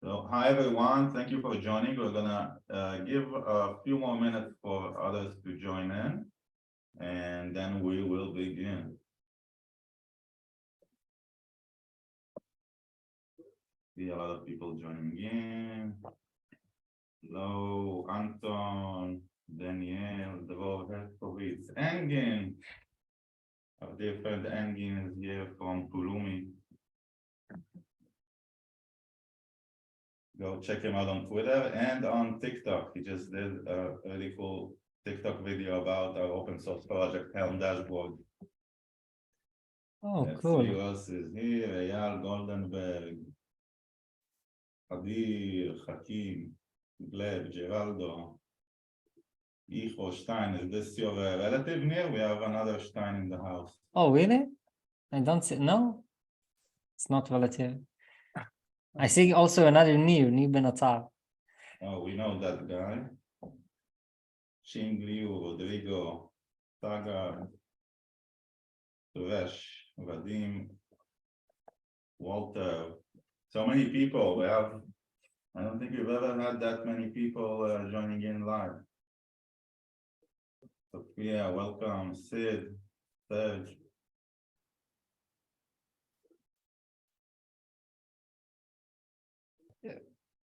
So, hi everyone, thank you for joining. We're gonna give a few more minutes for others to join in, and then we will begin. See a lot of people joining in. Hello, Anton, Daniel, Dror Herkovitz, Engin. Our dear friend Engin is here from Pulumi. Go check him out on Twitter and on TikTok. He just did a really cool TikTok video about our open source project Helm dashboard. Oh, Let's cool. see who else is here. Eyal Goldenberg, Adir, Hakim, Gleb, Geraldo, Icho, Stein. Is this your relative, Nir? We have another Stein in the house. Oh, really? I don't see. No, it's not relative. I see also another Nir Ben Atar. Oh, we know that guy. Shing Liu, Rodrigo, Sagar, Suresh, Vadim, Walter. So many people. We have, I don't think we've ever had that many people joining in live. Sophia, welcome. Sid, Serge.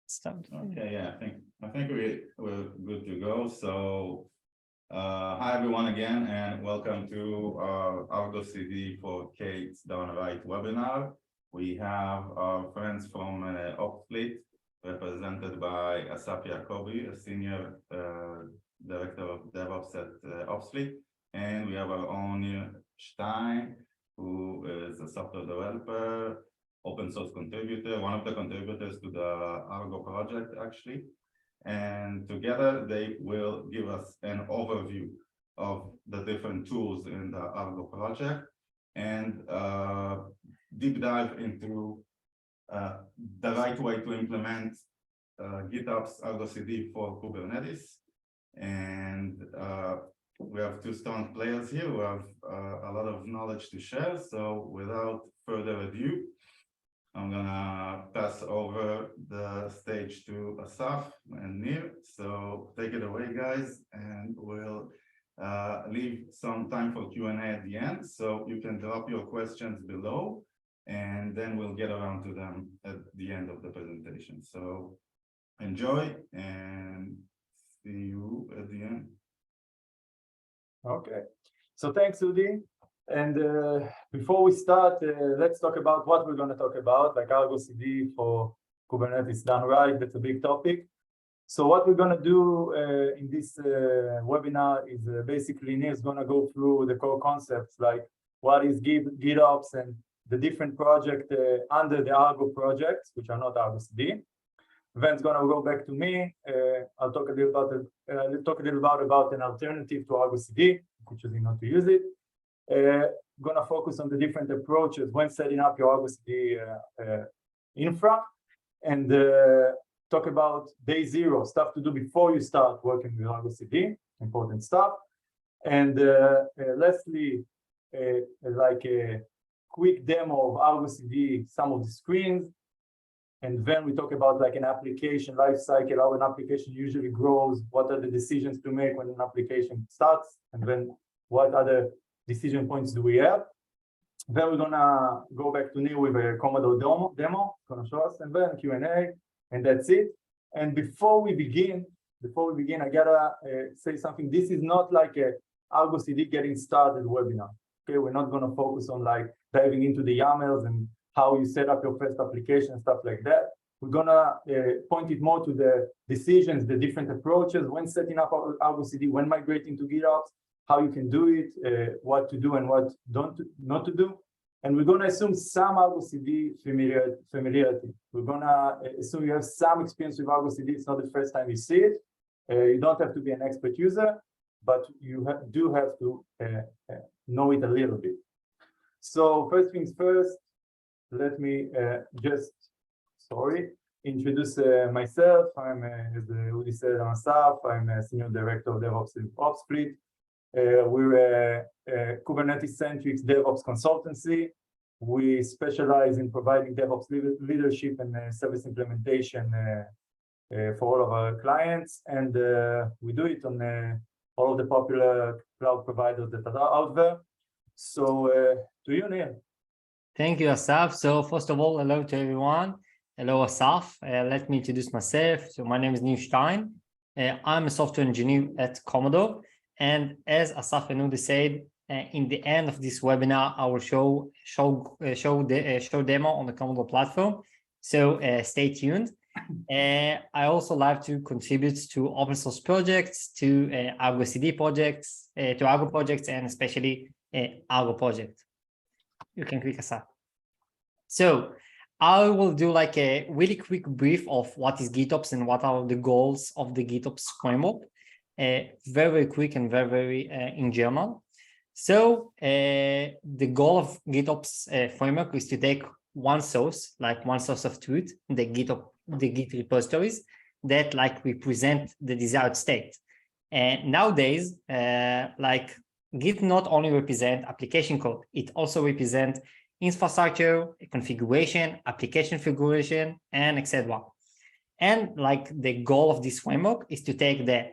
Stopped. Okay, yeah, I think we're good to go. So hi everyone again, and welcome to our Argo CD for K8s Downright webinar. We have our friends from OpsFleet, represented by Asaf Yacobi, a senior director of DevOps at OpsFleet, and we have our own Stein, who is a software developer, open source contributor, one of the contributors to the Argo project, actually. And together they will give us an overview of the different tools in the Argo project and deep dive into the right way to implement GitHub's Argo CD for Kubernetes. And we have two strong players here who have a lot of knowledge to share. So without further ado, I'm gonna pass over the stage to Asaf and Nir. So take it away, guys, and we'll leave some time for Q&A at the end. So you can drop your questions below, and then we'll get around to them at the end of the presentation. So enjoy and see you at the end. Okay, so thanks, Udi. And before we start, let's talk about what we're going to talk about, like Argo CD for Kubernetes done right. That's a big topic. So what we're going to do in this webinar is basically Nir's going to go through the core concepts, like what is GitOps and the different projects under the Argo projects, which are not Argo CD. Then going to go back to me. I'll talk a little about an alternative to Argo CD, choosing not to use it. Gonna focus on the different approaches when setting up your Argo CD infra, and talk about day zero, stuff to do before you start working with Argo CD, important stuff. And lastly, like a quick demo of Argo CD, some of the screens. And then we talk about like an application lifecycle, how an application usually grows, what are the decisions to make when an application starts, and then what other decision points do we have. Then we're gonna go back to Nir with a Commodore demo, gonna show us, and then Q&A, and that's it. And before we begin, I gotta say something. This is not like a Argo CD getting started webinar. Okay, we're not gonna focus on like diving into the YAMLs and how you set up your first application and stuff like that. We're gonna point it more to the decisions, the different approaches when setting up Argo CD, when migrating to GitOps, how you can do it, what to do and what not to do. And we're going to assume some Argo CD familiarity. We're going to assume you have some experience with Argo CD. It's not the first time you see it. You don't have to be an expert user, but you do have to know it a little bit. So first things first, let me introduce myself. I'm, as Udi said, I'm Asaf. I'm a Senior Director of DevOps at OpsFleet. We're a Kubernetes-centric DevOps consultancy. We specialize in providing DevOps leadership and service implementation for all of our clients, and we do it on all of the popular cloud providers that are out there. So to you, Neil. Thank you, Asaf. So first of all, hello to everyone. Hello, Asaf. Let me introduce myself. So my name is Neil Stein. I'm a software engineer at Commodore. And as Asaf and Udi said, in the end of this webinar, I will show demo on the Commodore platform. So stay tuned. I also like to contribute to open source projects, to Argo CD projects, to Argo projects, and especially Argo project. You can click Asaf. So I will do like a really quick brief of what is GitOps and what are the goals of the GitOps framework. Very quick and very in German. So the goal of GitOps framework is to take one source of truth, the Git repositories that like represent the desired state. And nowadays, like Git not only represent application code, it also represent infrastructure, configuration, application configuration, and etc. And like the goal of this framework is to take the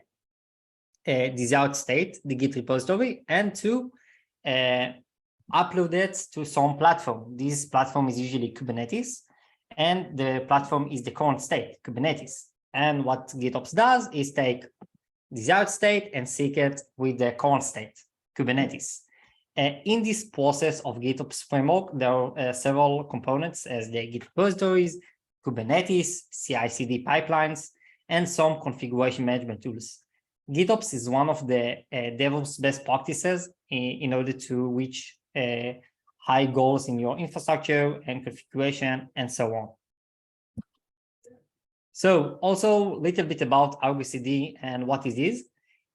desired state, the Git repository, and to upload it to some platform. This platform is usually Kubernetes, and the platform is the current state, Kubernetes. And what GitOps does is take desired state and sync it with the current state, Kubernetes. In this process of GitOps framework, there are several components as the Git repositories, Kubernetes, CI/CD pipelines, and some configuration management tools. GitOps is one of the DevOps best practices in order to reach high goals in your infrastructure and configuration and so on. So also a little bit about Argo CD and what it is.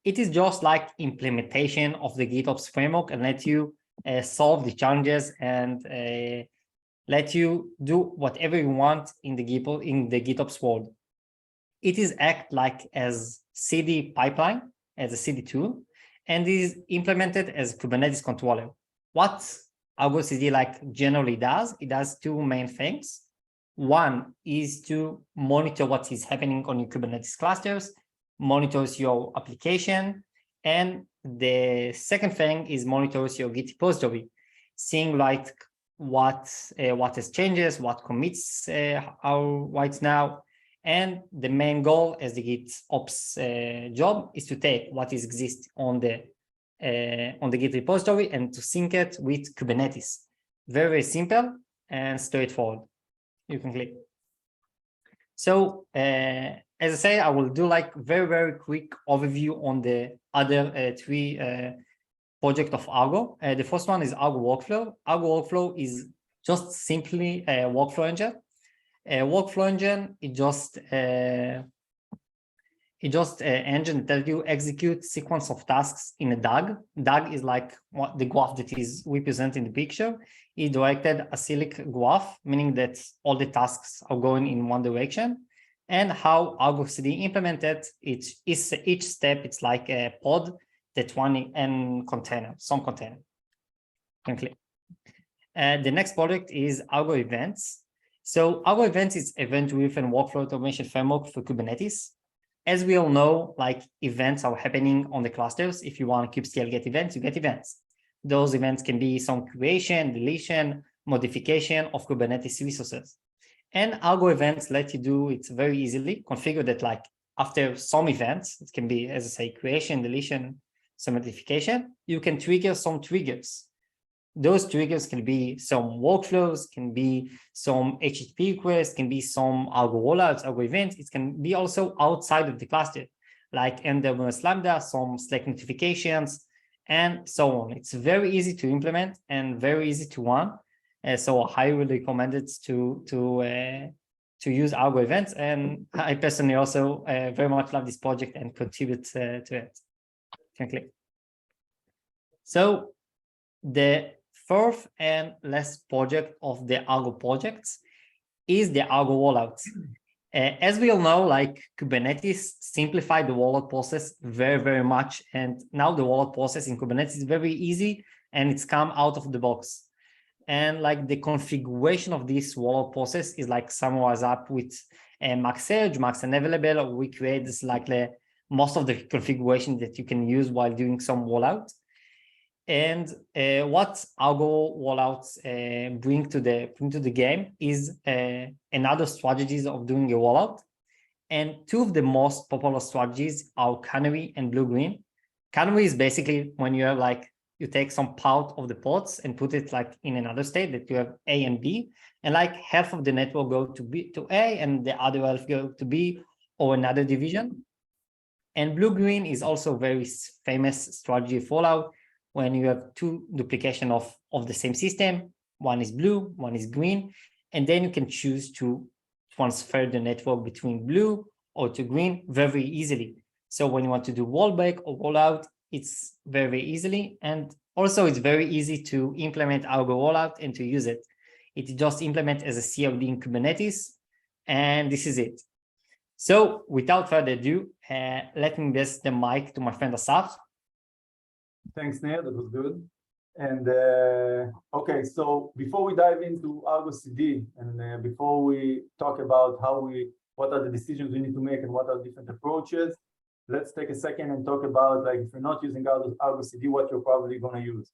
It is just like implementation of the GitOps framework and let you solve the challenges and let you do whatever you want in the GitOps world. It is act like as CD pipeline, as a CD tool, and is implemented as Kubernetes controller. What Argo CD like generally does, it does two main things. One is to monitor what is happening on your Kubernetes clusters, monitors your application, and the second thing is monitors your Git repository, seeing like what has changes, what commits are right now, and the main goal as the GitOps job is to take what is exist on the Git repository and to sync it with Kubernetes. Very simple and straightforward. You can click. So as I say, I will do like very quick overview on the other three project of Argo. The first one is Argo Workflow. Argo Workflow is just simply a workflow engine. A workflow engine, it just an engine that you execute sequence of tasks in a DAG. DAG is like what the graph that is represented in the picture. It directed acyclic graph, meaning that all the tasks are going in one direction. And how Argo CD implemented it is each step, it's like a pod that one and container, some container. You can click. The next project is Argo Events. So Argo Events is event-driven workflow automation framework for Kubernetes. As we all know, like events are happening on the clusters. If you want to kubectl get events, you get events. Those events can be some creation, deletion, modification of Kubernetes resources. And Argo Events let you do it very easily, configure that like after some events, it can be, as I say, creation, deletion, some modification, you can trigger some triggers. Those triggers can be some workflows, can be some HTTP requests, can be some Argo rollouts, Argo events. It can be also outside of the cluster, like NWS Lambda, some Slack notifications, and so on. It's very easy to implement and very easy to run. So I highly recommend it to use Argo events. And I personally also very much love this project and contribute to it. Can click. So the fourth and last project of the Argo projects is the Argo rollouts. As we all know, like Kubernetes simplified the rollout process very much. And now the rollout process in Kubernetes is very easy and it's come out of the box. And like the configuration of this rollout process is like summarized up with max edge, max unavailable, or we create this like most of the configuration that you can use while doing some rollout. And what Argo rollouts bring to the game is another strategies of doing a rollout. And two of the most popular strategies are canary and blue-green. Canary is basically when you have like, you take some part of the ports and put it like in another state that you have A and B, and like half of the network go to A and the other half go to B or another division. And blue-green is also a very famous strategy of rollout when you have two duplication of the same system. One is blue, one is green, and then you can choose to transfer the network between blue or to green very easily. So when you want to do rollback or rollout, it's very easily. And also it's very easy to implement Argo rollout and to use it. It just implement as a CRD in Kubernetes, and this is it. So without further ado, let me pass the mic to my friend Asaf. Thanks, Nir, that was good. And okay, so before we dive into Argo CD and before we talk about what are the decisions we need to make and what are different approaches, let's take a second and talk about like if you're not using Argo CD, what you're probably going to use.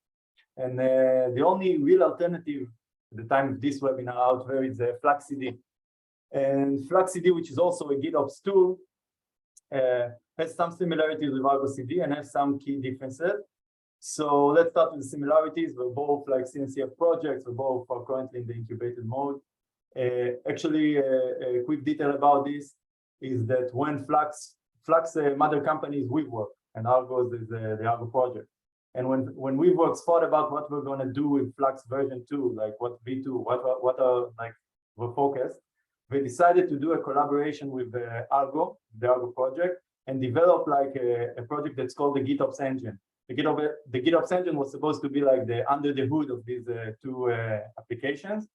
And the only real alternative at the time of this webinar out there is Flux CD. And Flux CD, which is also a GitOps tool, has some similarities with Argo CD and has some key differences. So let's start with the similarities. We're both like CNCF projects. We're both are currently in the incubated mode. Actually, a quick detail about this is that when Flux mother company is Weaveworks, and Argo is the Argo project. And when Weaveworks thought about what we're going to do with Flux version 2, like what V2, what are like we're focused, we decided to do a collaboration with Argo, the Argo project, and develop like a project that's called the GitOps engine. The GitOps engine was supposed to be like the under the hood of these two applications.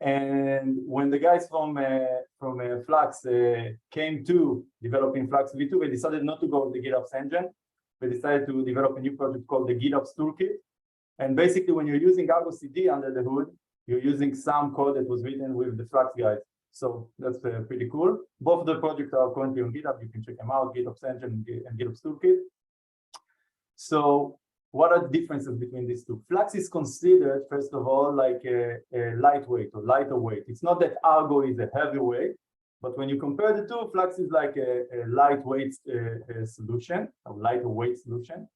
And when the guys from Flux came to developing Flux V2, they decided not to go with the GitOps engine. They decided to develop a new project called the GitOps Toolkit. And basically, when you're using Argo CD under the hood, you're using some code that was written with the Flux guys. So that's pretty cool. Both of the projects are currently on GitHub. You can check them out, GitOps engine and GitOps Toolkit. So what are the differences between these two? Flux is considered, first of all, like a lightweight or lighter weight. It's not that Argo is a heavyweight, but when you compare the two, Flux is like a lightweight solution, a lighter weight solution.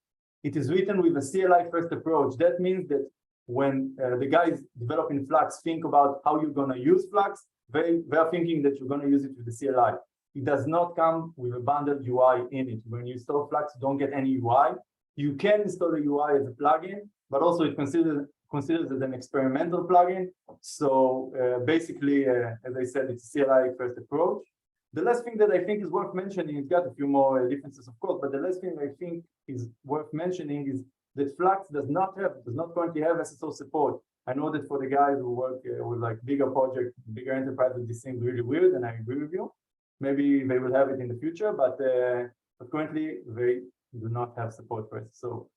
It is written with a CLI first approach. That means that when the guys developing Flux think about how you're going to use Flux, they are thinking that you're going to use it with the CLI. It does not come with a bundled UI in it. When you install Flux, you don't get any UI. You can install the UI as a plugin, but also it considers as an experimental plugin. So basically, as I said, it's a CLI first approach. The last thing that I think is worth mentioning, it's got a few more differences, of course, but the last thing I think is worth mentioning is that Flux does not currently have SSO support. I know that for the guys who work with like bigger projects, bigger enterprises, this seems really weird, and I agree with you. Maybe they will have it in the future, but currently they do not have support for SSO.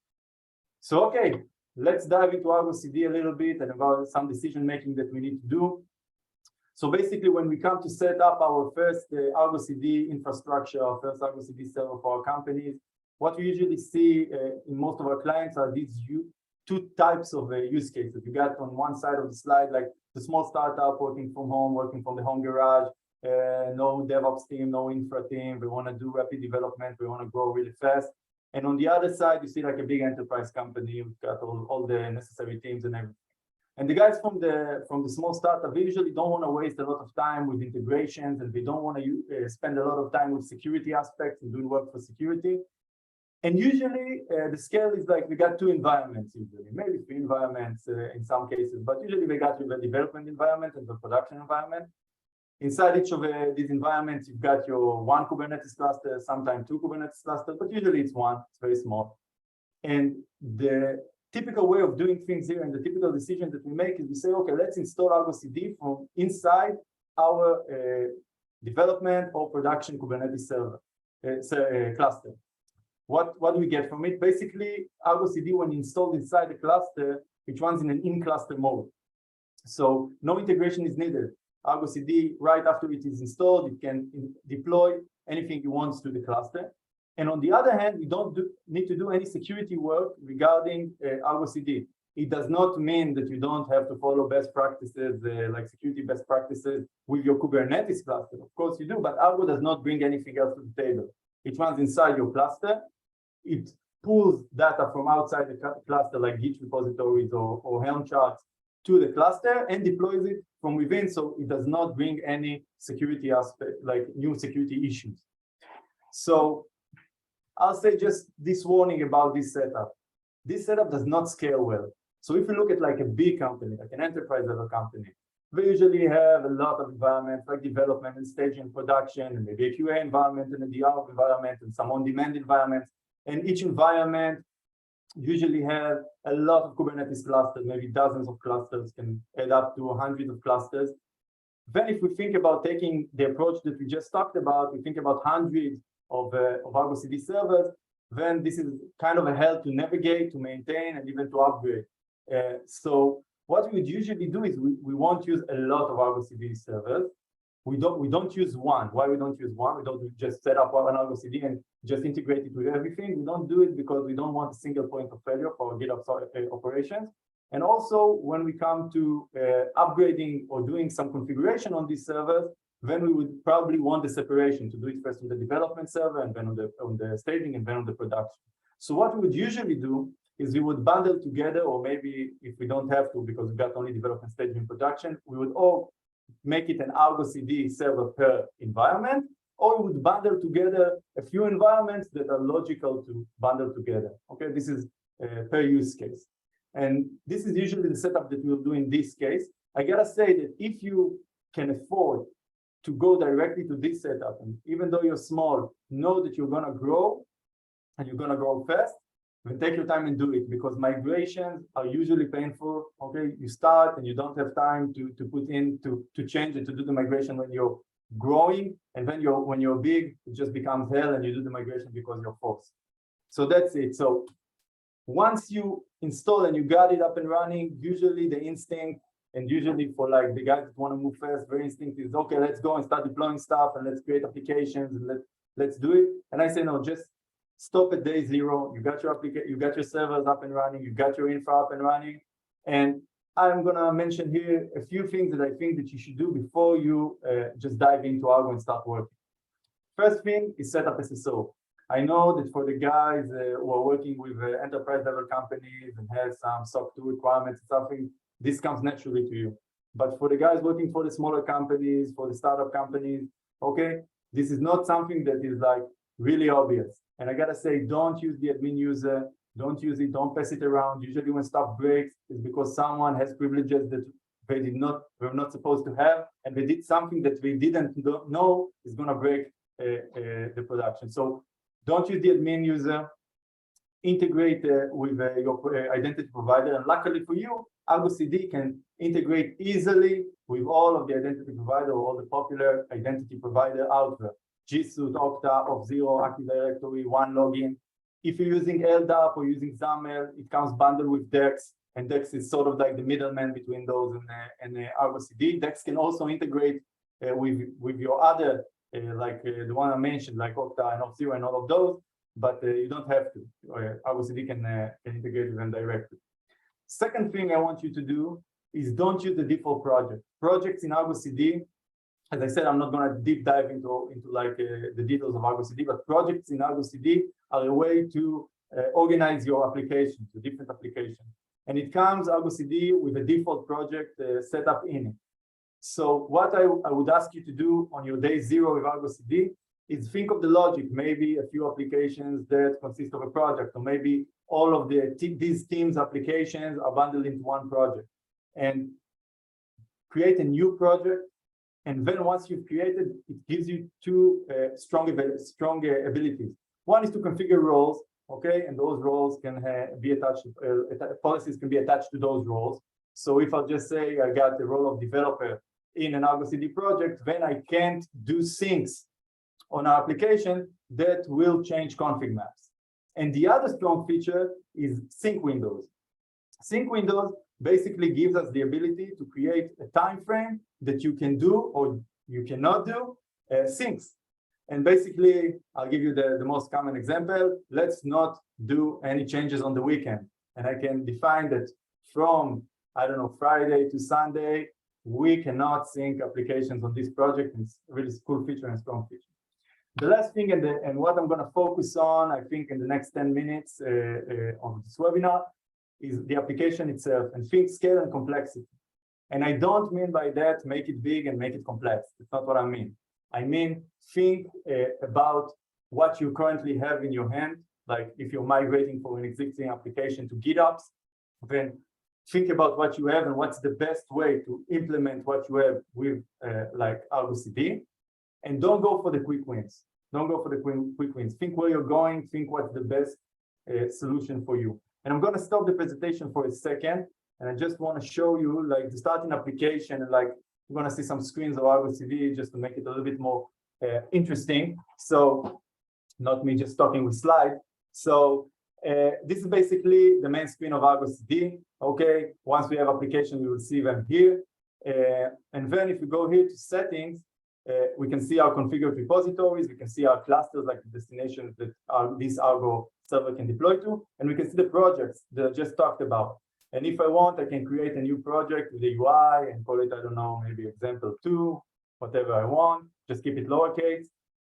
So okay, let's dive into Argo CD a little bit and about some decision making that we need to do. So basically, when we come to set up our first Argo CD infrastructure, our first Argo CD server for our companies, what we usually see in most of our clients are these two types of use cases. You got on one side of the slide, like the small startup working from home, working from the home garage, no DevOps team, no infra team. We want to do rapid development. We want to grow really fast. And on the other side, you see like a big enterprise company. We've got all the necessary teams and everything. And the guys from the small startup, they usually don't want to waste a lot of time with integrations, and they don't want to spend a lot of time with security aspects and doing work for security. And usually the scale is like we got two environments usually, maybe three environments in some cases, but usually we got the development environment and the production environment. Inside each of these environments, you've got your one Kubernetes cluster, sometimes two Kubernetes clusters, but usually it's one, it's very small. And the typical way of doing things here and the typical decision that we make is we say, okay, let's install Argo CD from inside our development or production Kubernetes server cluster. What do we get from it? Basically, Argo CD, when installed inside the cluster, it runs in an in-cluster mode. So no integration is needed. Argo CD, right after it is installed, it can deploy anything it wants to the cluster. And on the other hand, we don't need to do any security work regarding Argo CD. It does not mean that you don't have to follow best practices, like security best practices with your Kubernetes cluster. Of course you do, but Argo does not bring anything else to the table. It runs inside your cluster. It pulls data from outside the cluster, like Git repositories or Helm charts, to the cluster and deploys it from within, so it does not bring any security aspect, like new security issues. So I'll say just this warning about this setup. This setup does not scale well. So if you look at like a big company, like an enterprise level company, they usually have a lot of environments like development and staging production, and maybe a QA environment and a DR environment and some on-demand environments. And each environment usually have a lot of Kubernetes clusters, maybe dozens of clusters, can add up to hundreds of clusters. Then if we think about taking the approach that we just talked about, we think about hundreds of Argo CD servers, then this is kind of a hell to navigate, to maintain, and even to upgrade. So what we would usually do is we won't use a lot of Argo CD servers. We don't use one. Why we don't use one? We don't just set up one Argo CD and just integrate it with everything. We don't do it because we don't want a single point of failure for GitOps operations. And also, when we come to upgrading or doing some configuration on these servers, then we would probably want the separation to do it first on the development server and then on the staging and then on the production. So what we would usually do is we would bundle together, or maybe if we don't have to because we've got only development, staging, and production, we would all make it an Argo CD server per environment, or we would bundle together a few environments that are logical to bundle together. Okay, this is per use case. And this is usually the setup that we'll do in this case. I gotta say that if you can afford to go directly to this setup, and even though you're small, know that you're gonna grow and you're gonna grow fast, then take your time and do it, because migrations are usually painful. Okay, you start and you don't have time to put in, to change it, to do the migration when you're growing, and then when you're big, it just becomes hell and you do the migration because you're forced. So that's it. So once you install and you got it up and running, usually the instinct, and usually for like the guys that want to move fast, their instinct is, okay, let's go and start deploying stuff and let's create applications and let's do it. And I say, no, just stop at day zero. You got your application, you got your servers up and running, you got your infra up and running. And I'm gonna mention here a few things that I think that you should do before you just dive into Argo and start working. First thing is set up SSO. I know that for the guys who are working with enterprise level companies and have some SOC 2 requirements and something, this comes naturally to you. But for the guys working for the smaller companies, for the startup companies, okay, this is not something that is like really obvious. And I gotta say, don't use the admin user, don't use it, don't pass it around. Usually when stuff breaks, it's because someone has privileges that they were not supposed to have, and they did something that they didn't know is gonna break the production. So don't use the admin user, integrate with your identity provider. And luckily for you, Argo CD can integrate easily with all of the identity provider or all the popular identity provider out there. G Suite, Okta, Auth0, Active Directory, OneLogin. If you're using LDAP or using XAML, it comes bundled with DEX, and DEX is sort of like the middleman between those and Argo CD. DEX can also integrate with your other, like the one I mentioned, like Okta and Auth0 and all of those, but you don't have to. Argo CD can integrate with them directly. Second thing I want you to do is don't use the default project. Projects in Argo CD, as I said, I'm not going to deep dive into like the details of Argo CD, but projects in Argo CD are a way to organize your applications, the different applications. And it comes, Argo CD, with a default project set up in it. So what I would ask you to do on your day zero with Argo CD is think of the logic, maybe a few applications that consist of a project, or maybe all of these teams' applications are bundled into one project. And create a new project. And then once you've created, it gives you two strong abilities. One is to configure roles, okay? And those roles can be attached, policies can be attached to those roles. So if I just say I got the role of developer in an Argo CD project, then I can't do syncs on our application that will change config maps. And the other strong feature is sync windows. Sync windows basically gives us the ability to create a time frame that you can do or you cannot do things. And basically, I'll give you the most common example. Let's not do any changes on the weekend. And I can define that from, I don't know, Friday to Sunday, we cannot sync applications on this project. It's a really cool feature and strong feature. The last thing and what I'm going to focus on, I think, in the next 10 minutes of this webinar is the application itself and think scale and complexity. And I don't mean by that make it big and make it complex. That's not what I mean. I mean think about what you currently have in your hand. Like if you're migrating from an existing application to GitOps, then think about what you have and what's the best way to implement what you have with like Argo CD. And don't go for the quick wins. Don't go for the quick wins. Think where you're going. Think what's the best solution for you. And I'm going to stop the presentation for a second. And I just want to show you like the starting application. And like you're going to see some screens of Argo CD just to make it a little bit more interesting. So not me just talking with slides. So this is basically the main screen of Argo CD. Okay. Once we have application, we will see them here. And then if we go here to settings, we can see our configured repositories. We can see our clusters, like the destinations that this Argo server can deploy to. And we can see the projects that I just talked about. And if I want, I can create a new project with a UI and call it, I don't know, maybe example 2, whatever I want. Just keep it lowercase.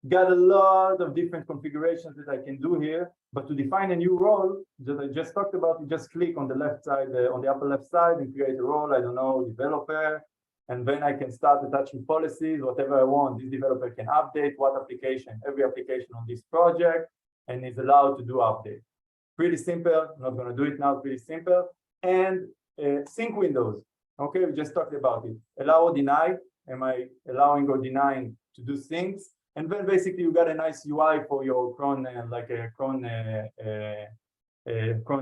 Got a lot of different configurations that I can do here. But to define a new role that I just talked about, you just click on the left side, on the upper left side, and create a role, I don't know, developer. And then I can start attaching policies, whatever I want. This developer can update what application, every application on this project, and is allowed to do update. Pretty simple. I'm not going to do it now. Pretty simple. And sync windows. Okay, we just talked about it. Allow or deny. Am I allowing or denying to do things? And then basically you got a nice UI for your cron, like a cron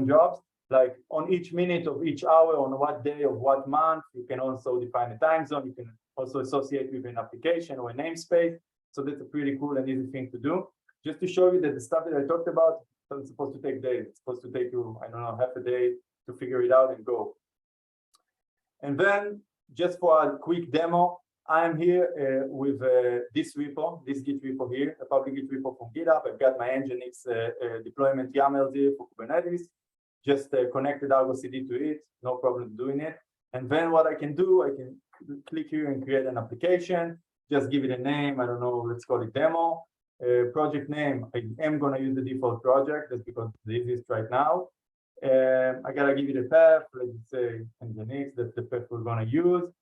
jobs. Like on each minute of each hour, on what day of what month, you can also define a time zone. You can also associate with an application or a namespace. So that's a pretty cool and easy thing to do. Just to show you that the stuff that I talked about, it's supposed to take days. It's supposed to take you, I don't know, half a day to figure it out and go. And then just for a quick demo, I'm here with this repo, this Git repo here, a public Git repo from GitHub. I've got my Nginx deployment YAML here for Kubernetes. Just connected Argo CD to it, no problem doing it. And then what I can do, I can click here and create an application, just give it a name, I don't know, let's call it demo. Project name, I am going to use the default project, that's because it's the easiest right now. I got to give it a path, let's say Nginx, that's the path we're going to use.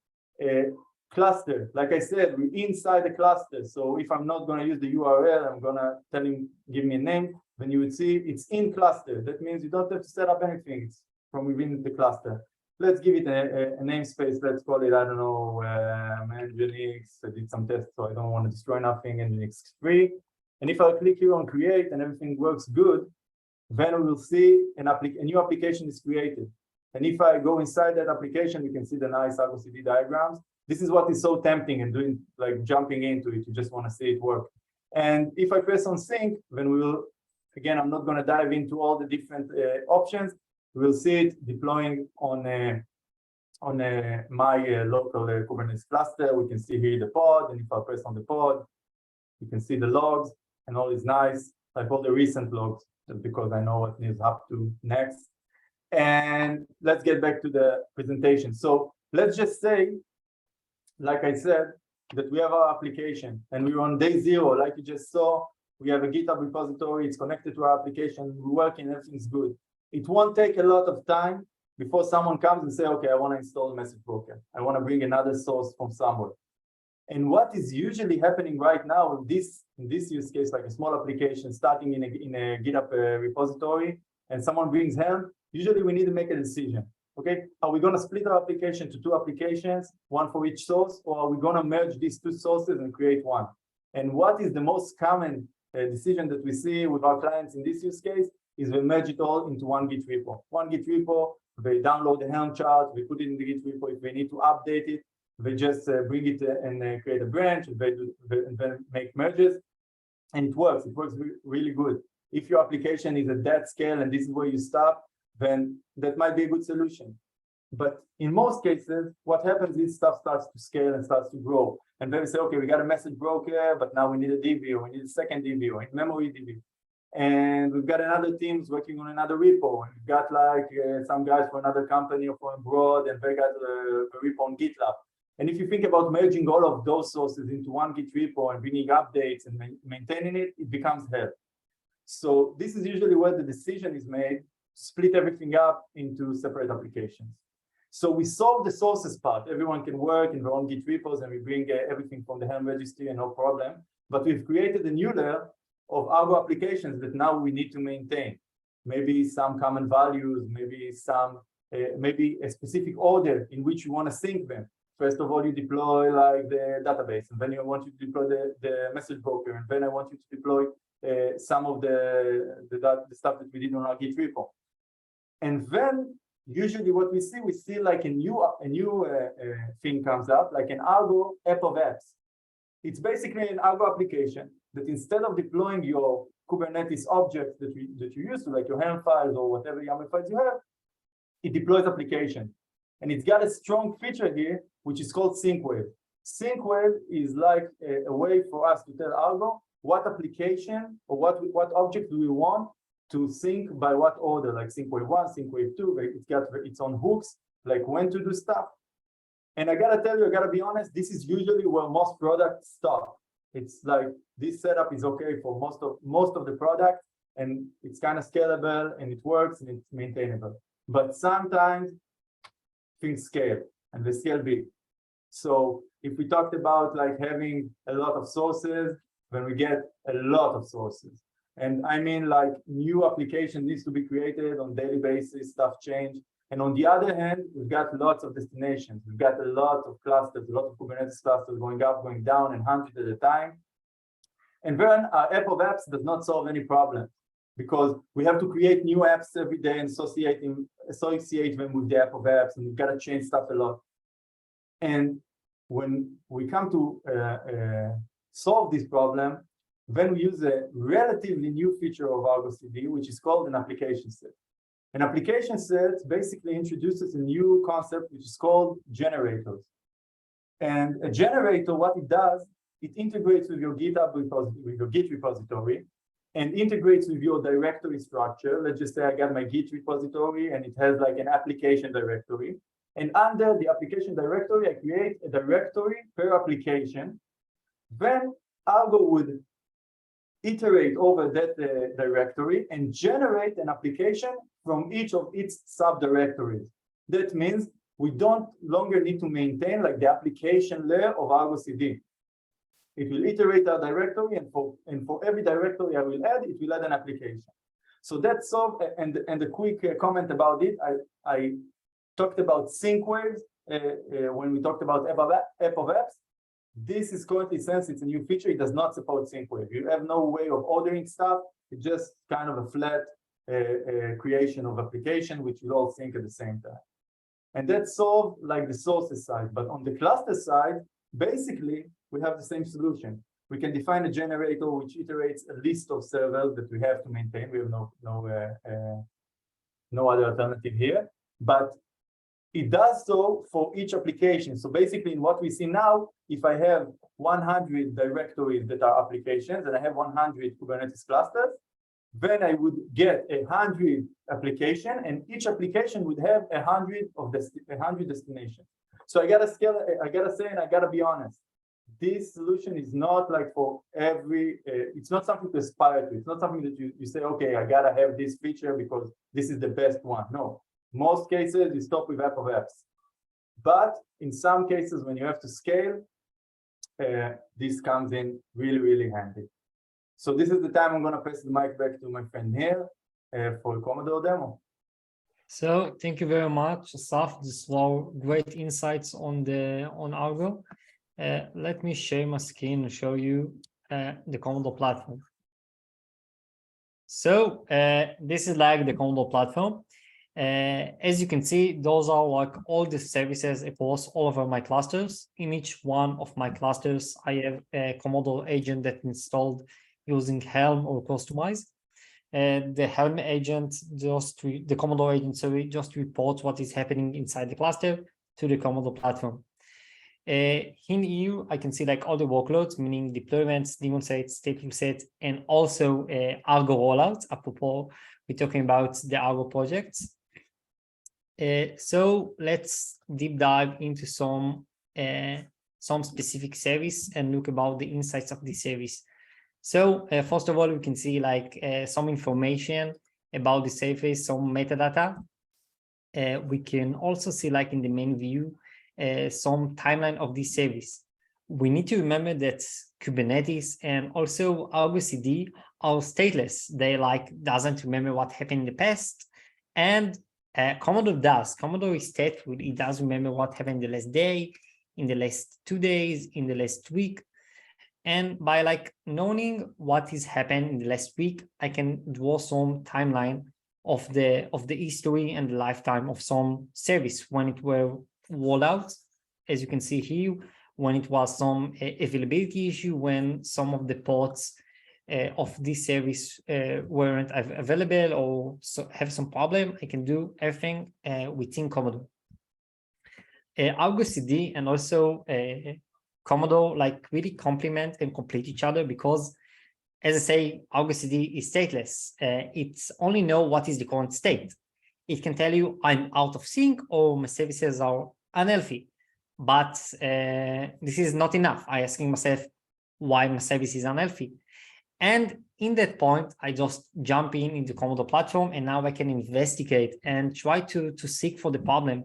Cluster, like I said, we're inside the cluster. So if I'm not going to use the URL, I'm going to tell him, give me a name. Then you would see it's in cluster. That means you don't have to set up anything. It's from within the cluster. Let's give it a namespace. Let's call it, I don't know, Nginx. I did some tests, so I don't want to destroy nothing. Nginx 3. And if I click here on create and everything works good, then we will see a new application is created. And if I go inside that application, you can see the nice Argo CD diagrams. This is what is so tempting and doing, like jumping into it. You just want to see it work. And if I press on sync, then we will, again, I'm not going to dive into all the different options. We'll see it deploying on my local Kubernetes cluster. We can see here the pod. And if I press on the pod, you can see the logs and all is nice, like all the recent logs, just because I know what needs up to next. And let's get back to the presentation. So let's just say, like I said, that we have our application and we're on day 0, like you just saw. We have a GitHub repository, it's connected to our application, we're working, everything's good. It won't take a lot of time before someone comes and say, okay, I want to install a message broker. I want to bring another source from somewhere. And what is usually happening right now in this use case, like a small application starting in a GitHub repository, and someone brings help, usually we need to make a decision. Okay, are we going to split our application to 2 applications, one for each source, or are we going to merge these 2 sources and create one? And what is the most common decision that we see with our clients in this use case is we merge it all into one Git repo. One Git repo, they download the Helm chart, we put it in the Git repo. If they need to update it, they just bring it and create a branch, and then make merges. And it works really good. If your application is at that scale and this is where you stop, then that might be a good solution. But in most cases, what happens is stuff starts to scale and starts to grow. And then we say, okay, we got a message broker, but now we need a DB, or we need a second DB, or a memory DB. And we've got another teams working on another repo. And we've got like some guys for another company or from abroad, and they got a repo on GitLab. And if you think about merging all of those sources into one Git repo and bringing updates and maintaining it, it becomes hell. So this is usually where the decision is made to split everything up into separate applications. So we solve the sources part. Everyone can work in their own Git repos, and we bring everything from the Helm registry and no problem. But we've created a new layer of Argo applications that now we need to maintain. Maybe some common values, maybe maybe a specific order in which you want to sync them. First of all, you deploy like the database, and then you want to deploy the message broker, and then I want you to deploy some of the stuff that we did on our Git repo. And then usually what we see like a new thing comes up, like an Argo app of apps. It's basically an Argo application that instead of deploying your Kubernetes objects that you use to, like your Helm files or whatever YAML files you have, it deploys application. And it's got a strong feature here, which is called SyncWave. SyncWave is like a way for us to tell Argo what application or what object do we want to sync by what order, like SyncWave 1, SyncWave 2, it's got its own hooks, like when to do stuff. And I gotta tell you, I gotta be honest, this is usually where most products stop. It's like this setup is okay for most of the products, and it's kind of scalable and it works and it's maintainable. But sometimes things scale and they scale big. So if we talked about like having a lot of sources, then we get a lot of sources. And I mean, like new application needs to be created on daily basis, stuff change. And on the other hand, we've got lots of destinations. We've got a lot of clusters, a lot of Kubernetes clusters going up, going down, and hundreds at a time. And then our app of apps does not solve any problem, because we have to create new apps every day and associate them with the app of apps, and we've got to change stuff a lot. And when we come to solve this problem, then we use a relatively new feature of Argo CD, which is called an application set. An application set basically introduces a new concept, which is called generators. And a generator, what it does, it integrates with your GitHub repository, with your Git repository, and integrates with your directory structure. Let's just say I got my Git repository, and it has like an application directory. And under the application directory, I create a directory per application. Then Argo would iterate over that directory and generate an application from each of its subdirectories. That means we don't longer need to maintain like the application layer of Argo CD. It will iterate our directory, and for every directory I will add, it will add an application. So that's so. And a quick comment about it. I talked about SyncWave when we talked about app of apps. This is currently, since it's a new feature, it does not support SyncWave. You have no way of ordering stuff. It's just kind of a flat creation of application, which will all sync at the same time. And that's solved like the sources side. But on the cluster side, basically, we have the same solution. We can define a generator which iterates a list of servers that we have to maintain. We have no other alternative here. But it does so for each application. So basically, in what we see now, if I have 100 directories that are applications and I have 100 Kubernetes clusters, then I would get 100 application, and each application would have 100 destinations. So I gotta scale. I gotta say, and I gotta be honest. This solution is not like for every. It's not something to aspire to. It's not something that you say, okay, I gotta have this feature because this is the best one. No. Most cases, you stop with app of apps. But in some cases, when you have to scale, this comes in really, really handy. So this is the time I'm going to pass the mic back to my friend here for a Commodore demo. So thank you very much, Asaf. This was great insights on Argo. Let me share my screen and show you the Commodore platform. So this is like the Commodore platform. As you can see, those are like all the services across all over my clusters. In each one of my clusters, I have a Commodore agent that installed using Helm or Customize. the Helm agent the Commodore agent, sorry, just reports what is happening inside the cluster to the Commodore platform. In here, I can see like all the workloads, meaning deployments, daemon sets, stateful sets, and also Argo rollouts. Apropos, we're talking about the Argo projects. So let's deep dive into some specific service and look about the insights of this service. So first of all, we can see like some information about the service, some metadata. We can also see like in the main view, some timeline of this service. We need to remember that Kubernetes and also Argo CD are stateless. They like doesn't remember what happened in the past, and Commodore does. Commodore is stateful. It does remember what happened in the last day, in the last 2 days, in the last week. And by like knowing what has happened in the last week, I can draw some timeline of the history and the lifetime of some service when it were rolled out. As you can see here, when it was some availability issue, when some of the ports of this service weren't available or have some problem, I can do everything within Commodore. Argo CD and also Commodore like really complement and complete each other because, as I say, Argo CD is stateless. It's only know what is the current state. It can tell you I'm out of sync or my services are unhealthy, but this is not enough. I asking myself why my service is unhealthy. And in that point, I just jump into Commodore platform, and now I can investigate and try to seek for the problem.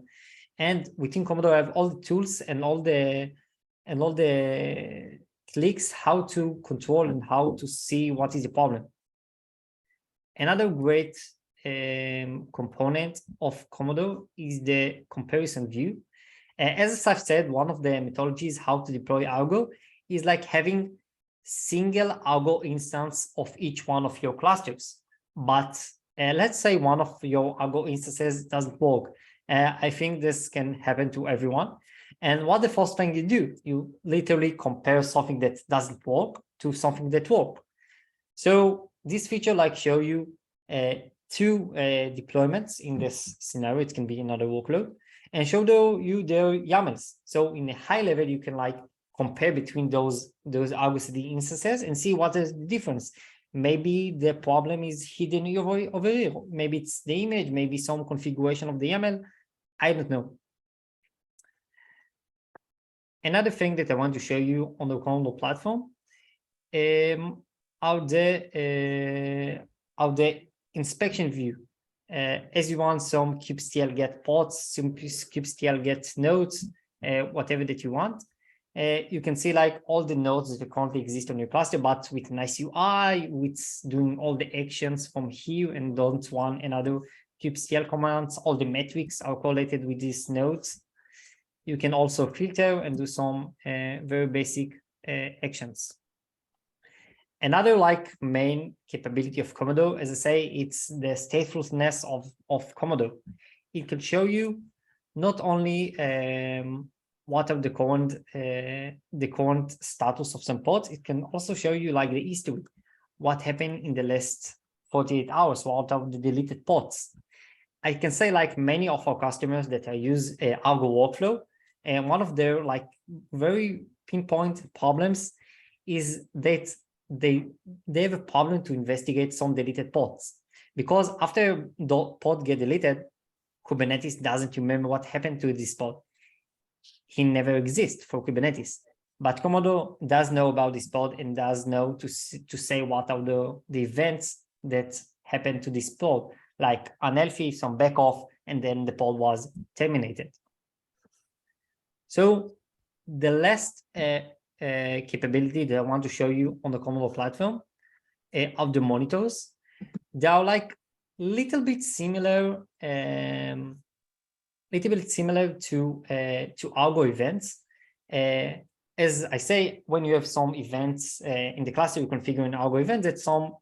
And within Commodore, I have all the tools and all the clicks how to control and how to see what is the problem. Another great component of Commodore is the comparison view. As I've said, one of the methodologies how to deploy Argo is like having single Argo instance of each one of your clusters. But let's say one of your Argo instances doesn't work. I think this can happen to everyone. And what the first thing you do, you literally compare something that doesn't work to something that works. So this feature like show you two deployments in this scenario. It can be another workload and show you their YAMLs. So in a high level, you can like compare between those Argo CD instances and see what is the difference. Maybe the problem is hidden over here. Maybe it's the image, maybe some configuration of the YAML. I don't know. Another thing that I want to show you on the Commodore platform are the inspection view. As you want some kubectl get ports, some kubectl get nodes, whatever that you want. You can see like all the nodes that currently exist on your cluster, but with a nice UI, with doing all the actions from here and don't want another kubectl commands. All the metrics are correlated with these nodes. You can also filter and do some very basic actions. Another like main capability of Commodore, as I say, it's the statefulness of Commodore. It can show you not only what are the current status of some ports, it can also show you like the history, what happened in the last 48 hours, what are the deleted ports. I can say like many of our customers that use Argo workflow, and one of their like very pinpoint problems is that they have a problem to investigate some deleted ports, because after the port get deleted, Kubernetes doesn't remember what happened to this port. He never exists for Kubernetes, but Commodore does know about this port and does know to say what are the events that happened to this port, like unhealthy, some back off, and then the port was terminated. So the last capability that I want to show you on the Commodore platform are the monitors. They are like little bit similar to Argo events. As I say, when you have some events in the cluster, you configure an Argo event that some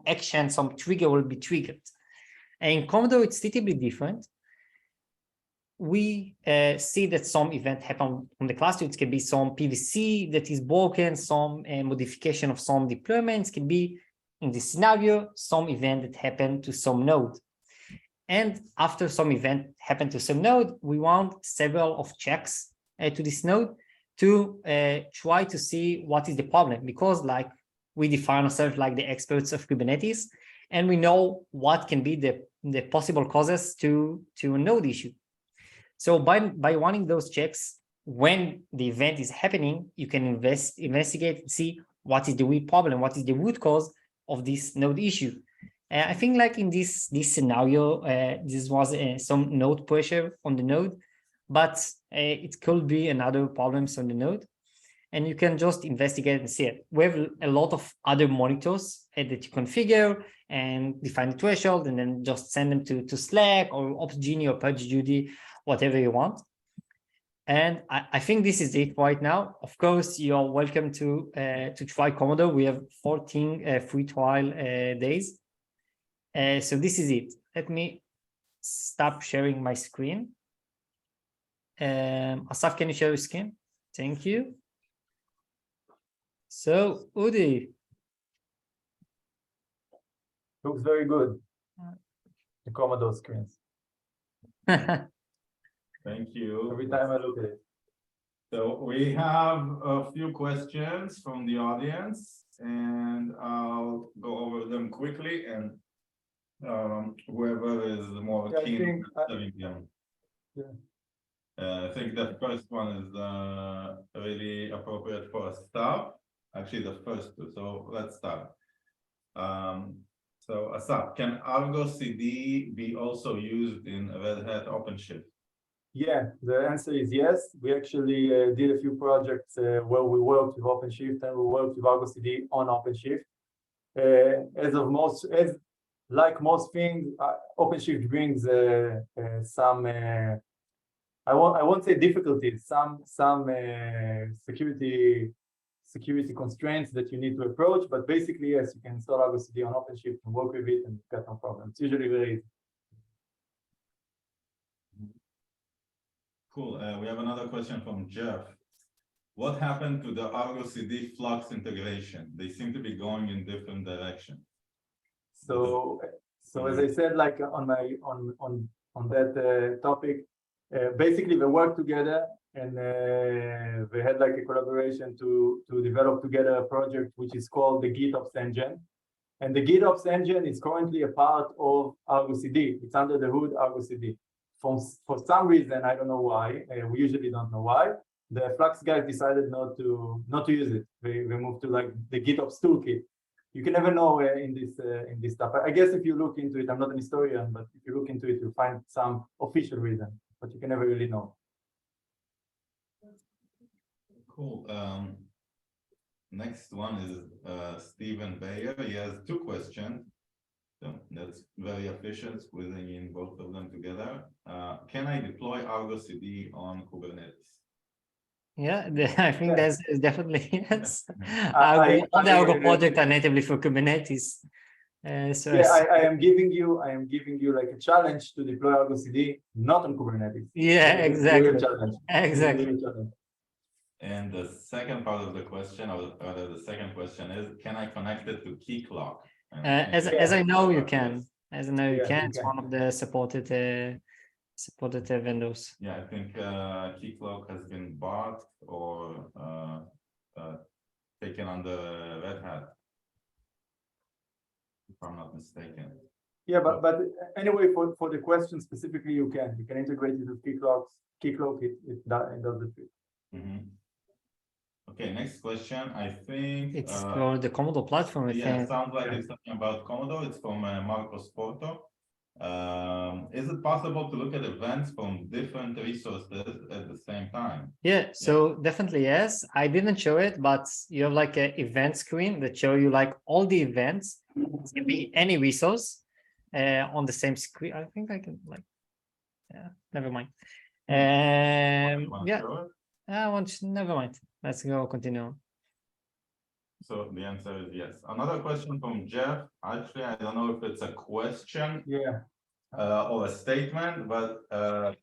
action, some trigger will be triggered. And in Commodore, it's totally different. We see that some event happen on the cluster. It can be some PVC that is broken, some modification of some deployments, can be in this scenario, some event that happened to some node. And after some event happened to some node, we want several of checks to this node to try to see what is the problem, because like we define ourselves like the experts of Kubernetes, and we know what can be the possible causes to a node issue. So by running those checks, when the event is happening, you can investigate and see what is the real problem, what is the root cause of this node issue. I think like in this scenario, this was some node pressure on the node, but it could be another problems on the node, and you can just investigate and see it. We have a lot of other monitors that you configure and define the threshold, and then just send them to Slack or OpsGenie or PagerDuty, whatever you want. And I think this is it right now. Of course, you're welcome to try Commodore. We have 14 free trial days. So this is it. Let me stop sharing my screen. Asaf, can you share your screen? Thank you. So Udi. Looks very good. The Commodore screens. Thank you. Every time I look at it. So we have a few questions from the audience, and I'll go over them quickly, and whoever is more keen. I think the first one is really appropriate for a start. Actually, the first two. So let's start. So Asaf, can Argo CD be also used in Red Hat OpenShift? Yeah, the answer is yes. We actually did a few projects where we worked with OpenShift and we worked with Argo CD on OpenShift. Like most things, OpenShift brings some I won't say difficulties, some security constraints that you need to approach, but basically, yes, you can install Argo CD on OpenShift and work with it and you've got no problem. It's usually very easy. Cool. We have another question from Jeff. What happened to the Argo CD Flux integration? They seem to be going in different directions. So as I said, like on that topic, basically they worked together and they had like a collaboration to develop together a project which is called the GitOps engine. And the GitOps engine is currently a part of Argo CD. It's under the hood Argo CD. For some reason, I don't know why. We usually don't know why. The Flux guys decided not to use it. They moved to like the GitOps toolkit. You can never know in this stuff. I guess if you look into it, I'm not an historian, but if you look into it, you'll find some official reason, but you can never really know. Cool. Next one is Stephen Bayer. He has two questions. So that's very efficient, squeezing in both of them together. Can I deploy Argo CD on Kubernetes? Yeah, I think that's definitely yes. All the Argo projects are natively for Kubernetes. So yeah, I am giving you like a challenge to deploy Argo CD not on Kubernetes. Yeah, exactly. Exactly. And the second part of the question, or rather the second question is, can I connect it to Keycloak? As I know you can. As I know you can. It's can. one of the supported vendors. Yeah, I think Keycloak has been bought or taken under Red Hat, if I'm not mistaken. Yeah, but anyway, for the question specifically, you can integrate it with Keycloak. It does the trick. Mm-hmm. Okay, next question. I think it's for the Commodore platform. I think. Sounds like it's talking about Commodore. It's from Marcos Porto. Is it possible to look at events from different resources at the same time? Yeah, so definitely yes. I didn't show it, but you have like an event screen that show you like all the events. It can be any resource on the same screen. I think I can like, yeah, never mind. Yeah, never mind. Let's go continue. So the answer is yes. Another question from Jeff. Actually, I don't know if it's a question or a statement, but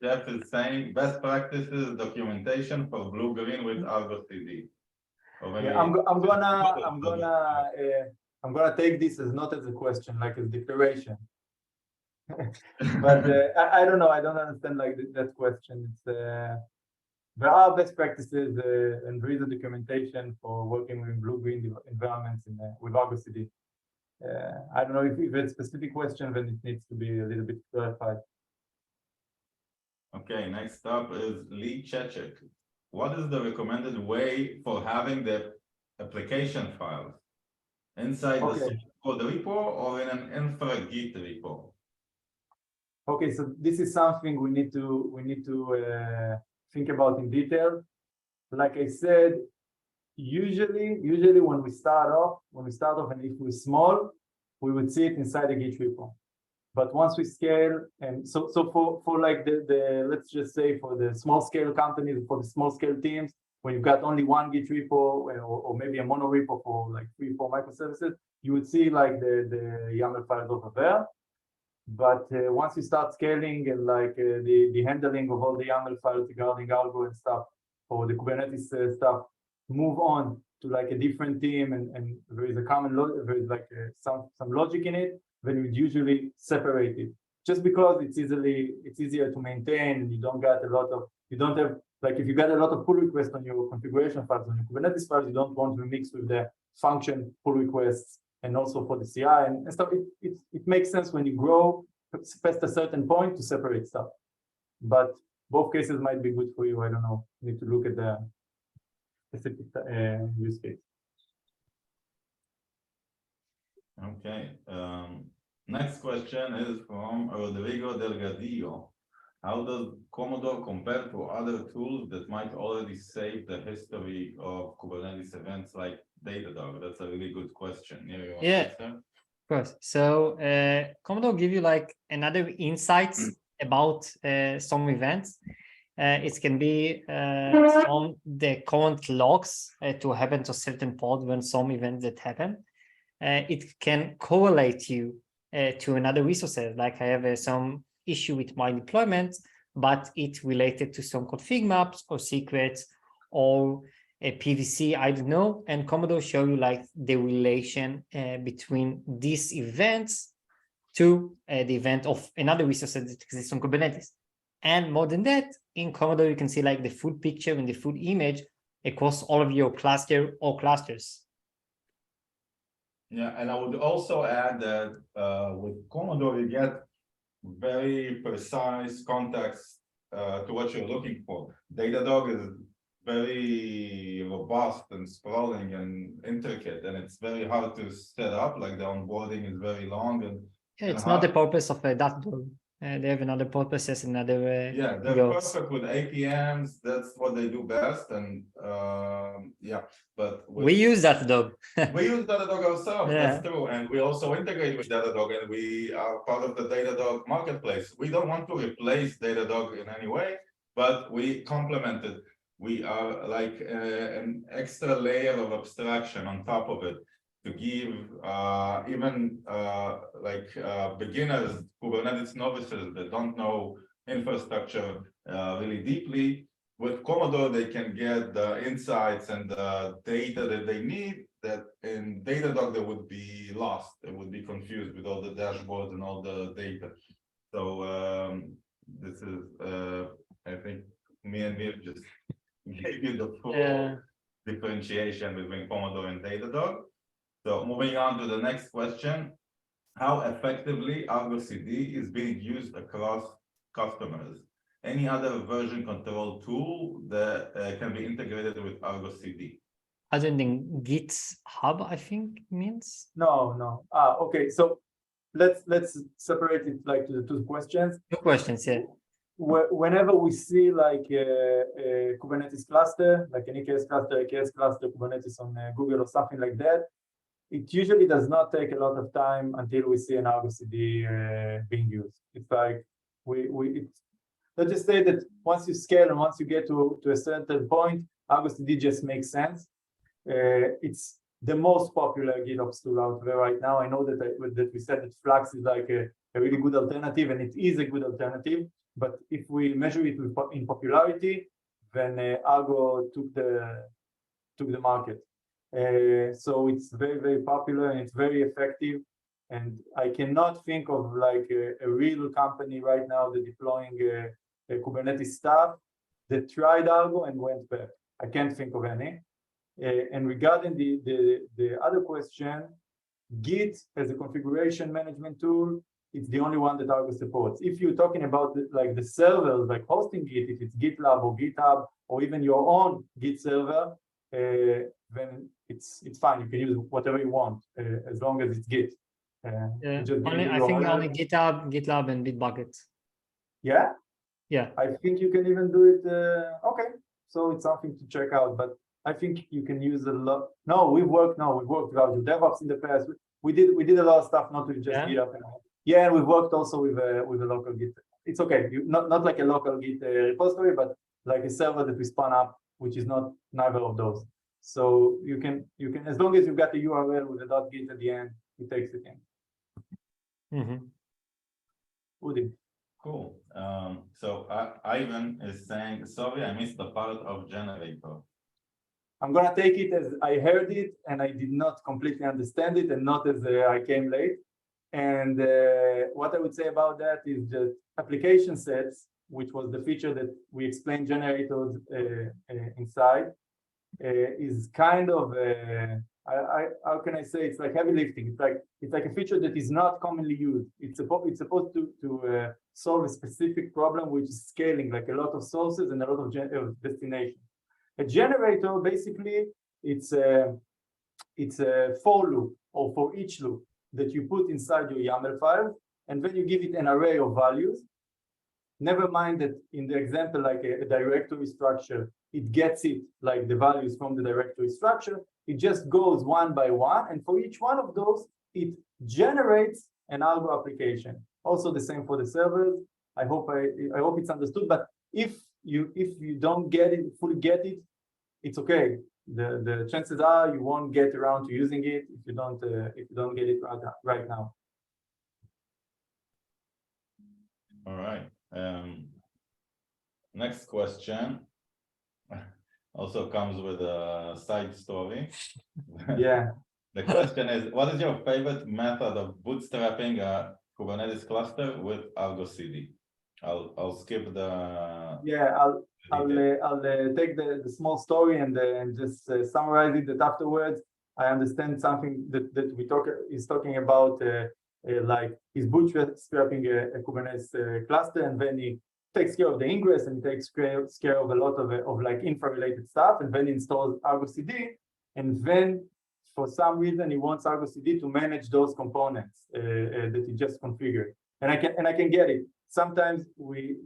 Jeff is saying best practices documentation for blue-green with Argo CD. Yeah, I'm gonna I'm gonna take this as not as a question, like a declaration. But I don't know. I don't understand like that question. It's there are best practices and there is a documentation for working with blue-green environments with Argo CD. I don't know if it's a specific question, then it needs to be a little bit clarified. Okay, next up is Lee Chechik. What is the recommended way for having the application files inside the source code repo or in an infra Git repo? Okay, so this is something we need to think about in detail. Like I said, usually when we start off and if we're small, we would see it inside the Git repo. But once we scale, and so for like the let's just say for the small scale companies, for the small scale teams, when you've got only one Git repo or maybe a mono repo for like 3-4 microservices, you would see like the YAML files over there. But once you start scaling and like the handling of all the YAML files regarding Argo and stuff, or the Kubernetes stuff, move on to like a different team, and there is a common there is like some logic in it, then you would usually separate it. Just because it's easier to maintain, and you don't have like if you got a lot of pull requests on your configuration files, on your Kubernetes files, you don't want to mix with the function pull requests and also for the CI and stuff. It makes sense when you grow past a certain point to separate stuff. But both cases might be good for you. I don't know. You need to look at the specific use case. Okay. Next question is from Rodrigo Delgadillo. How does Commodore compare to other tools that might already save the history of Kubernetes events like Datadog? That's a really good question. Yeah, of course. So Commodore give you like another insights about some events. It can be on the current logs to happen to a certain pod when some events that happen. It can correlate you to another resources. Like I have some issue with my deployment, but it's related to some config maps or secrets or a PVC, I don't know. And Commodore show you like the relation between these events to the event of another resource that exists on Kubernetes. And more than that, in Commodore, you can see like the full picture and the full image across all of your cluster or clusters. Yeah, and I would also add that with Commodore, you get very precise context to what you're looking for. Datadog is very robust and sprawling and intricate, and it's very hard to set up. Like the onboarding is very long and it's not the purpose of Datadog. They have another purposes, another yeah, they're perfect with APMs. That's what they do best, and yeah. But we use Datadog. We use Datadog ourselves. Yeah. That's true, and we also integrate with Datadog, and we are part of the Datadog marketplace. We don't want to replace Datadog in any way, but we complement it. We are like an extra layer of abstraction on top of it, to give even like beginners, Kubernetes novices that don't know infrastructure really deeply. With Commodore, they can get the insights and the data that they need, that in Datadog they would be lost. They would be confused with all the dashboards and all the data. So this is, I think, me and Mir just gave you the full differentiation between Commodore and Datadog. So moving on to the next question, how effectively Argo CD is being used across customers? Any other version control tool that can be integrated with Argo CD? Other than GitHub, I think means? No. Okay, so let's separate it like to the two questions. Two questions, yeah. Whenever we see like a Kubernetes cluster, like an EKS cluster, AKS cluster, Kubernetes on Google or something like that, it usually does not take a lot of time until we see an Argo CD being used. It's like let's just say that once you scale and once you get to a certain point, Argo CD just makes sense. It's the most popular GitOps tool out there right now. I know that we said that Flux is like a really good alternative, and it is a good alternative. But if we measure it in popularity, then Argo took the market. So it's very, very popular and it's very effective. And I cannot think of like a real company right now that deploying a Kubernetes stuff that tried Argo and went back. I can't think of any. And regarding the other question, Git as a configuration management tool, it's the only one that Argo supports. If you're talking about like the servers, like hosting Git, if it's GitLab or GitHub or even your own Git server, then it's fine. You can use whatever you want as long as it's Git. I think only GitLab and Bitbucket. Yeah. Yeah. I think you can even do it. Okay, so it's something to check out. But I think you can use a lot. No, we've worked with Azure DevOps in the past. We did a lot of stuff, not with just GitHub. Yeah, and we've worked also with a local Git. It's okay, not like a local Git repository, but like a server that we spun up, which is not neither of those. So you can as long as you've got the URL with a .git at the end, it takes it in. Udi. Cool. So Ivan is saying, sorry, I missed the part of generator. I'm gonna take it as I heard it and I did not completely understand it and not as I came late. And what I would say about that is that application sets, which was the feature that we explained generators inside, is kind of how can I say, it's like heavy lifting. It's like a feature that is not commonly used. It's supposed to solve a specific problem, which is scaling, like a lot of sources and a lot of destinations. A generator, basically, it's a for loop or for each loop that you put inside your YAML file, and then you give it an array of values. Never mind that in the example, like a directory structure, it gets it like the values from the directory structure. It just goes one by one, and for each one of those, it generates an Argo application. Also the same for the servers. I hope it's understood. But if you don't fully get it, it's okay. The chances are you won't get around to using it if you don't get it right now. All right. Next question also comes with a side story. Yeah. The question is, what is your favorite method of bootstrapping a Kubernetes cluster with Argo CD? I'll skip the. Yeah, I'll take the small story and just summarize it. That afterwards, I understand something that is talking about like he's bootstrapping a Kubernetes cluster, and then he takes care of the ingress and he takes care of a lot of like infra-related stuff, and then installs Argo CD, and then for some reason he wants Argo CD to manage those components that he just configured, and I can get it. Sometimes we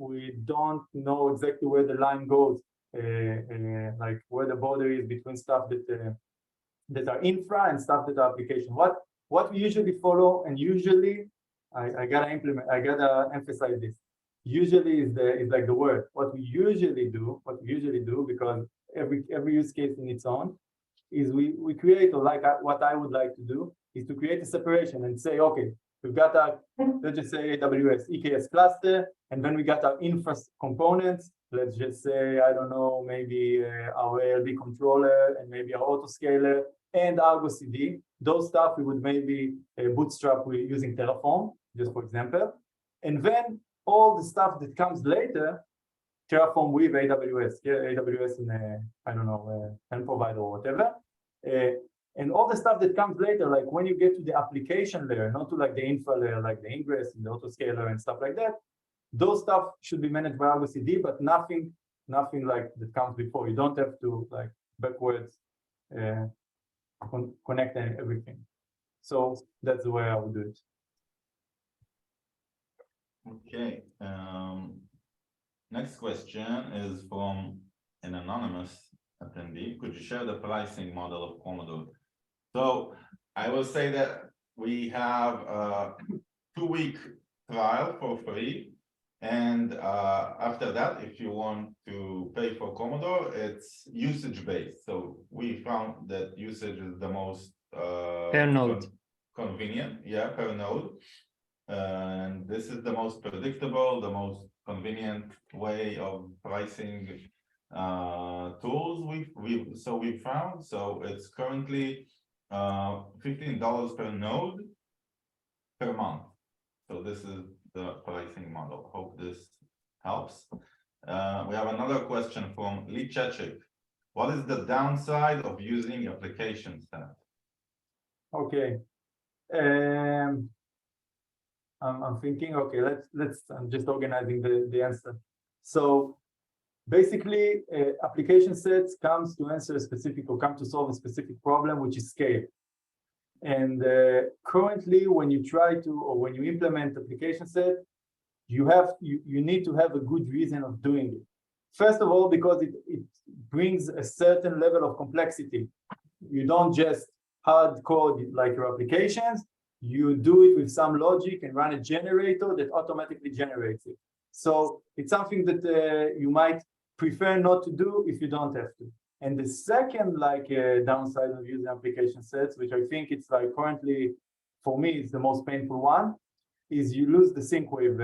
don't know exactly where the line goes, like where the border is between stuff that are infra and stuff that are application. What we usually follow, and usually I gotta emphasize this. Usually is like the word. What we usually do, because every use case in its own, is we create, or like what I would like to do is to create a separation and say, okay, we've got our, let's just say AWS EKS cluster, and then we got our infra components. Let's just say, I don't know, maybe our ALB controller and maybe our autoscaler and Argo CD. Those stuff we would maybe bootstrap using Terraform, just for example. And then all the stuff that comes later, Terraform with AWS, AWS in I don't know, hand provider or whatever. And all the stuff that comes later, like when you get to the application layer, not to like the infra layer, like the ingress and the autoscaler and stuff like that, those stuff should be managed by Argo CD, but nothing like that comes before. You don't have to like backwards connect everything. So that's the way I would do it. Okay. Next question is from an anonymous attendee. Could you share the pricing model of Komodor? So I will say that we have a 2-week trial for free. And after that, if you want to pay for Commodore, it's usage-based. So we found that usage is the most per node. Convenient, yeah, per node. And this is the most predictable, the most convenient way of pricing tools we found. So it's currently $15 per node per month. So this is the pricing model. Hope this helps. We have another question from Lee Chechik. What is the downside of using application set? Okay. I'm thinking, okay, I'm just organizing the answer. So basically, application sets comes to answer a specific or come to solve a specific problem, which is scale. And currently, when you try to, or when you implement application set, you need to have a good reason of doing it. First of all, because it brings a certain level of complexity. You don't just hard code like your applications, you do it with some logic and run a generator that automatically generates it. So it's something that you might prefer not to do if you don't have to. And the second downside of using application sets, which I think it's like currently, for me, it's the most painful one, is you lose the sync wave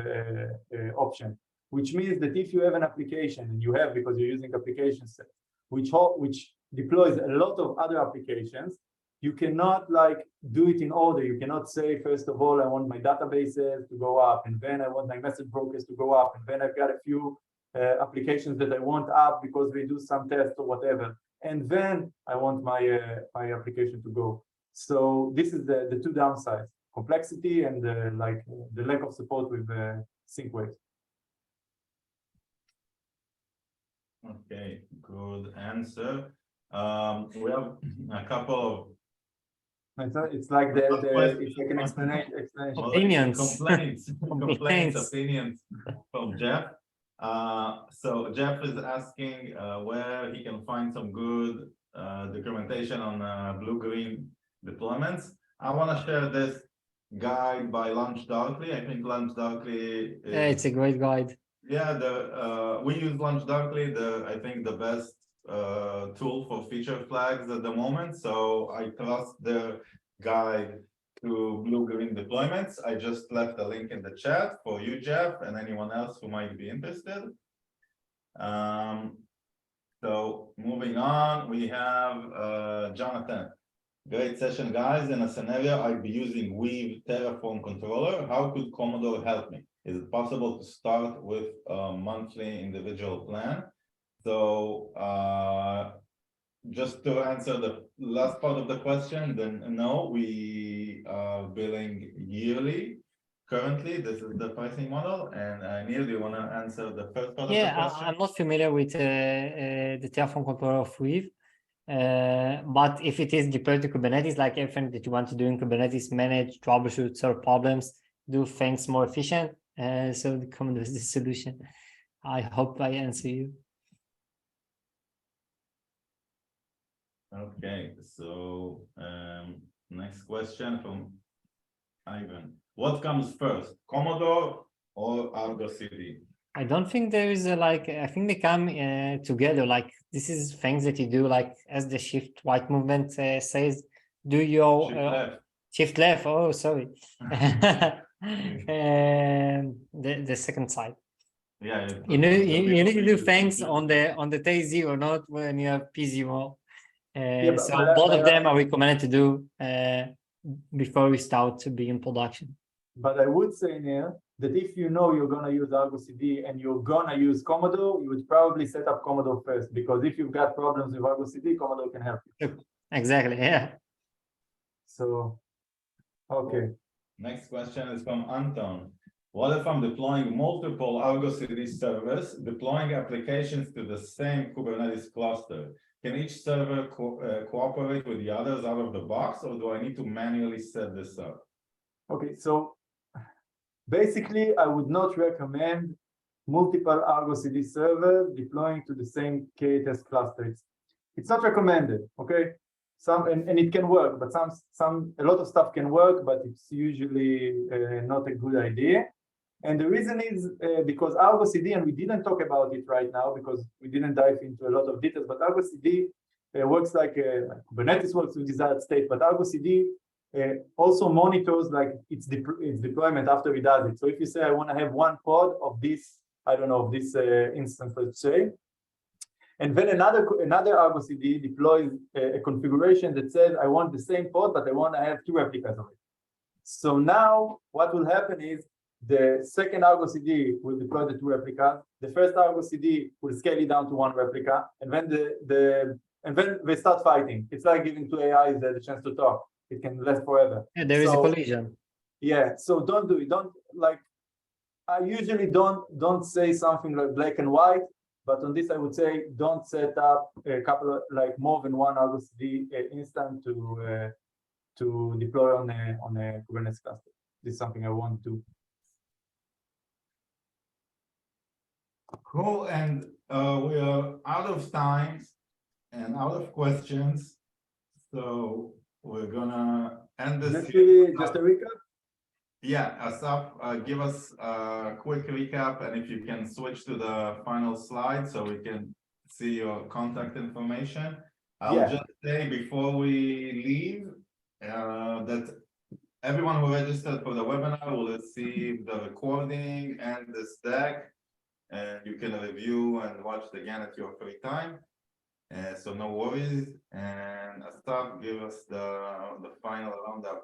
option, which means that if you have an application, and you have because you're using application set, which deploys a lot of other applications, you cannot like do it in order. You cannot say, first of all, I want my databases to go up, and then I want my message brokers to go up, and then I've got a few applications that I want up because they do some tests or whatever, and then I want my application to go. So this is the two downsides: complexity and the lack of support with sync waves. Okay, good answer. We have a couple of it's like it's like an explanation. Opinions. Complaints, opinions from Jeff. So Jeff is asking where he can find some good documentation on blue-green deployments. I want to share this guide by Launch Darkly. I think Launch Darkly It's a great guide. Yeah, we use Launch Darkly, I think the best tool for feature flags at the moment. So I trust the guide to blue-green deployments. I just left a link in the chat for you, Jeff, and anyone else who might be interested. So moving on, we have Jonathan. Great session, guys. In a scenario, I'd be using Weave Terraform controller. How could Commodore help me? Is it possible to start with a monthly individual plan? So just to answer the last part of the question, then no, we are billing yearly. Currently, this is the pricing model. And Neil, do you want to answer the first part of the question? I'm not familiar with the Terraform controller of Weave. But if it is deployed to Kubernetes, like everything that you want to do in Kubernetes, manage, troubleshoot, solve problems, do things more efficient. So the Commodore is the solution. I hope I answer you. Okay, so next question from Ivan. What comes first, Commodore or Argo CD? I don't think there is I think they come together. Like this is things that you do, like as the shift right movement says, do your shift left. Oh, sorry. The second side. Yeah, you need to do things on the T0, not when you have P0. So both of them are recommended to do before we start to be in production. But I would say, Neil, that if you know you're going to use Argo CD and you're going to use Commodore, you would probably set up Commodore first, because if you've got problems with Argo CD, Commodore can help you. Exactly, yeah. So, okay. Next question is from Anton. What if I'm deploying multiple Argo CD servers, deploying applications to the same Kubernetes cluster? Can each server cooperate with the others out of the box, or do I need to manually set this up? Okay, so basically, I would not recommend multiple Argo CD servers deploying to the same K8s cluster. It's not recommended, okay? And it can work, but a lot of stuff can work, but it's usually not a good idea. And the reason is because Argo CD, and we didn't talk about it right now because we didn't dive into a lot of details, but Argo CD works like Kubernetes works with desired state, but Argo CD also monitors like its deployment after it does it. So if you say I want to have one pod of this, I don't know, of this instance, let's say, And then another Argo CD deploys a configuration that says, I want the same port, but I want to have 2 replicas of it. So now what will happen is the second Argo CD will deploy the 2 replicas. The first Argo CD will scale it down to 1 replica, and then then they start fighting. It's like giving 2 AIs the chance to talk. It can last forever. Yeah, there is a collision. Yeah, so don't do it. Don't, like, I usually don't say something like black and white, but on this I would say don't set up a couple of, like, more than 1 Argo CD instance to deploy on a Kubernetes cluster. This is something I want to. Cool, and we are out of time and out of questions, so we're gonna end this. Just a recap. Yeah, Asaf, give us a quick recap, and if you can switch to the final slide so we can see your contact information. I'll just say before we leave that everyone who registered for the webinar will receive the recording and this deck, and you can review and watch it again at your free time. So no worries. And Asaf, give us the final roundup.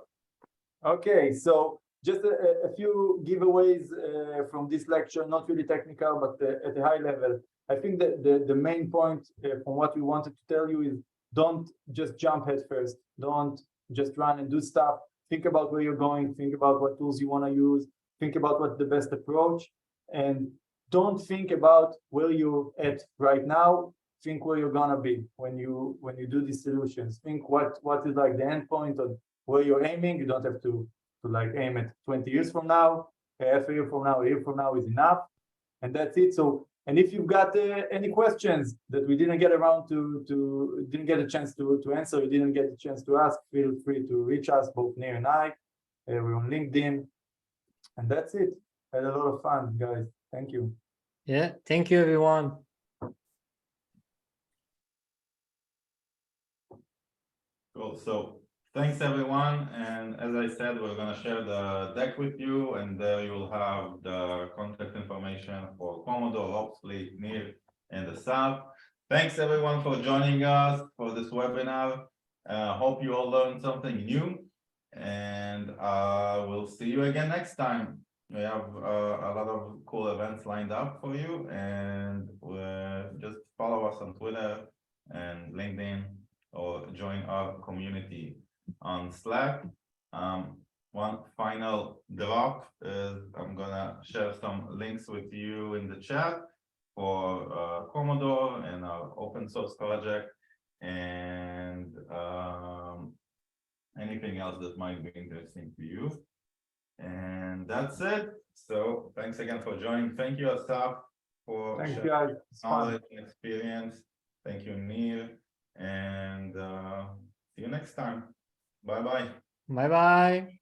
Okay, so just a few giveaways from this lecture, not really technical, but at a high level. I think that the main point from what we wanted to tell you is don't just jump head first. Don't just run and do stuff. Think about where you're going. Think about what tools you want to use. Think about what's the best approach. And don't think about where you're at right now. Think where you're gonna be when you do these solutions. Think what is like the end point of where you're aiming. You don't have to like aim at 20 years from now. Half a year from now, a year from now is enough, and that's it. So, and if you've got any questions that we didn't get around didn't get a chance to answer, you didn't get a chance to ask, feel free to reach us, both Nir and I. We're on LinkedIn, and that's it. Had a lot of fun, guys. Thank you. Yeah, thank you, everyone. Cool. So thanks everyone, and as I said, we're going to share the deck with you, and there you'll have the contact information for Commodore, Oxley, Nir, and the staff. Thanks everyone for joining us for this webinar. Hope you all learned something new, and we'll see you again next time. We have a lot of cool events lined up for you, and just follow us on Twitter and LinkedIn, or join our community on Slack. One final drop is I'm gonna share some links with you in the chat for Komodor and our open source project, and anything else that might be interesting to you. And that's it. So thanks again for joining. Thank you, Asaf, for sharing knowledge and experience. Thank you, Nir. And see you next time. Bye-bye. Bye-bye.